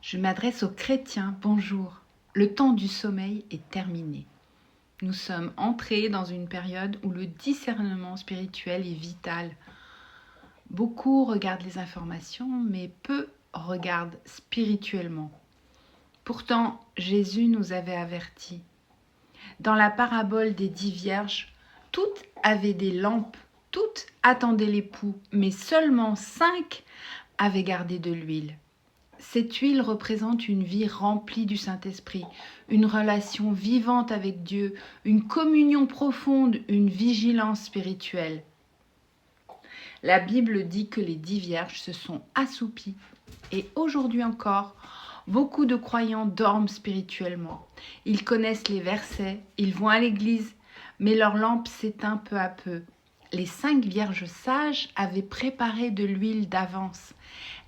Je m'adresse aux chrétiens, bonjour. Le temps du sommeil est terminé. Nous sommes entrés dans une période où le discernement spirituel est vital. Beaucoup regardent les informations, mais peu regardent spirituellement. Pourtant, Jésus nous avait avertis. Dans la parabole des 10 vierges, toutes avaient des lampes, toutes attendaient l'époux, mais seulement 5 avaient gardé de l'huile. Cette huile représente une vie remplie du Saint-Esprit, une relation vivante avec Dieu, une communion profonde, une vigilance spirituelle. La Bible dit que les 10 vierges se sont assoupies et aujourd'hui encore, beaucoup de croyants dorment spirituellement. Ils connaissent les versets, ils vont à l'église, mais leur lampe s'éteint peu à peu. Les 5 vierges sages avaient préparé de l'huile d'avance.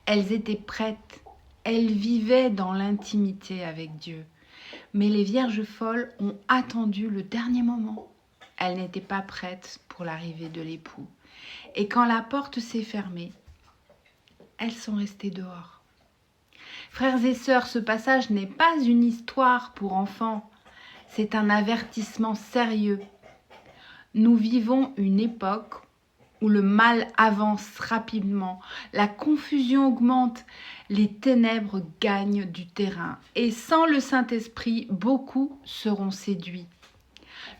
Elles étaient prêtes. Elles vivaient dans l'intimité avec Dieu. Mais les vierges folles ont attendu le dernier moment. Elles n'étaient pas prêtes pour l'arrivée de l'époux. Et quand la porte s'est fermée, elles sont restées dehors. Frères et sœurs, ce passage n'est pas une histoire pour enfants. C'est un avertissement sérieux. Nous vivons une époque où le mal avance rapidement, la confusion augmente, les ténèbres gagnent du terrain. Et sans le Saint-Esprit, beaucoup seront séduits.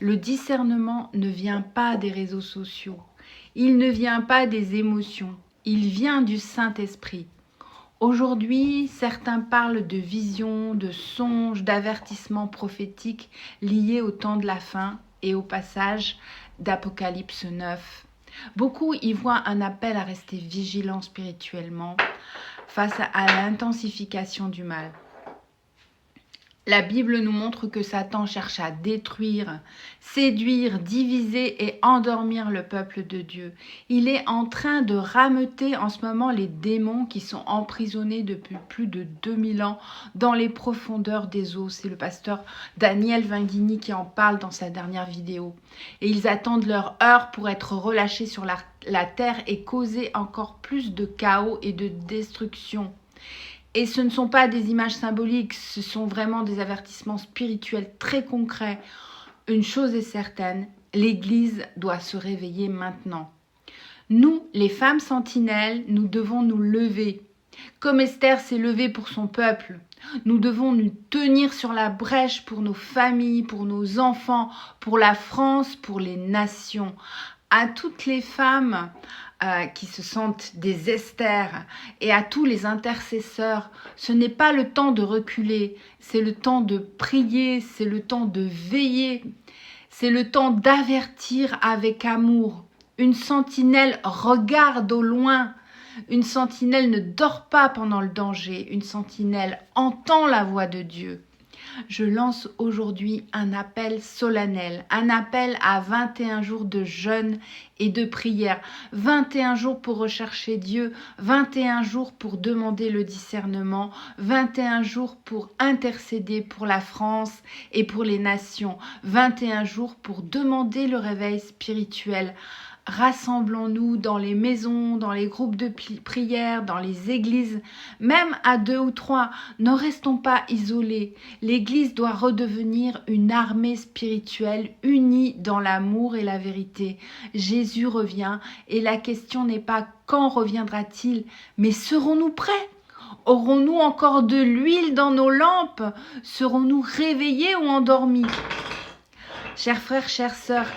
Le discernement ne vient pas des réseaux sociaux, il ne vient pas des émotions, il vient du Saint-Esprit. Aujourd'hui, certains parlent de visions, de songes, d'avertissements prophétiques liés au temps de la fin et au passage d'Apocalypse 9. Beaucoup y voient un appel à rester vigilants spirituellement face à l'intensification du mal. La Bible nous montre que Satan cherche à détruire, séduire, diviser et endormir le peuple de Dieu. Il est en train de rameuter en ce moment les démons qui sont emprisonnés depuis plus de 2000 ans dans les profondeurs des eaux. C'est le pasteur Daniel Vinguigny qui en parle dans sa dernière vidéo. Et ils attendent leur heure pour être relâchés sur la terre et causer encore plus de chaos et de destruction. Et ce ne sont pas des images symboliques, ce sont vraiment des avertissements spirituels très concrets. Une chose est certaine, l'Église doit se réveiller maintenant. Nous, les femmes sentinelles, nous devons nous lever. Comme Esther s'est levée pour son peuple, nous devons nous tenir sur la brèche pour nos familles, pour nos enfants, pour la France, pour les nations. À toutes les femmes qui se sentent des Esther et à tous les intercesseurs, ce n'est pas le temps de reculer, c'est le temps de prier, c'est le temps de veiller, c'est le temps d'avertir avec amour. Une sentinelle regarde au loin, une sentinelle ne dort pas pendant le danger, une sentinelle entend la voix de Dieu. Je lance aujourd'hui un appel solennel, un appel à 21 jours de jeûne et de prière, 21 jours pour rechercher Dieu, 21 jours pour demander le discernement, 21 jours pour intercéder pour la France et pour les nations, 21 jours pour demander le réveil spirituel. Rassemblons-nous dans les maisons, dans les groupes de prière, dans les églises, même à 2 ou 3. Ne restons pas isolés. L'Église doit redevenir une armée spirituelle unie dans l'amour et la vérité. Jésus revient et la question n'est pas quand reviendra-t-il, mais serons-nous prêts ? Aurons-nous encore de l'huile dans nos lampes ? Serons-nous réveillés ou endormis ? Chers frères, chères sœurs,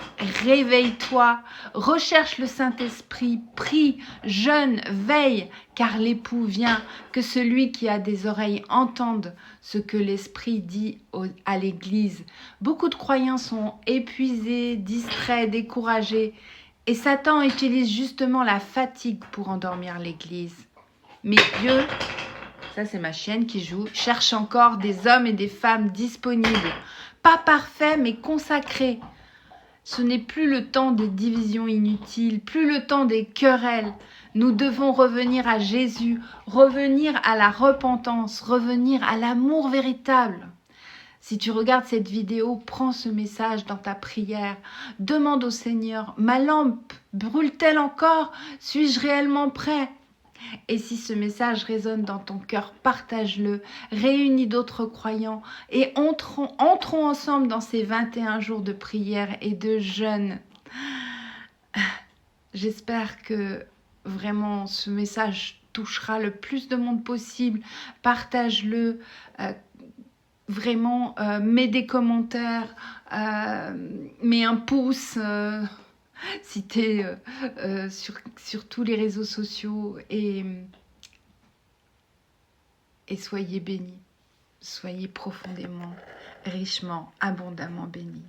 réveille-toi, recherche le Saint-Esprit, prie, jeûne, veille, car l'époux vient, que celui qui a des oreilles entende ce que l'Esprit dit à l'Église. Beaucoup de croyants sont épuisés, distraits, découragés, et Satan utilise justement la fatigue pour endormir l'Église. Mais Dieu, ça c'est ma chienne qui joue, cherche encore des hommes et des femmes disponibles. Pas parfait, mais consacré. Ce n'est plus le temps des divisions inutiles, plus le temps des querelles. Nous devons revenir à Jésus, revenir à la repentance, revenir à l'amour véritable. Si tu regardes cette vidéo, prends ce message dans ta prière. Demande au Seigneur, ma lampe brûle-t-elle encore ? Suis-je réellement prêt ? Et si ce message résonne dans ton cœur, partage-le, réunis d'autres croyants et entrons ensemble dans ces 21 jours de prière et de jeûne. J'espère que vraiment ce message touchera le plus de monde possible. Partage-le, vraiment mets des commentaires, mets un pouce si tu es sur tous les réseaux sociaux et soyez bénis, soyez profondément, richement, abondamment bénis.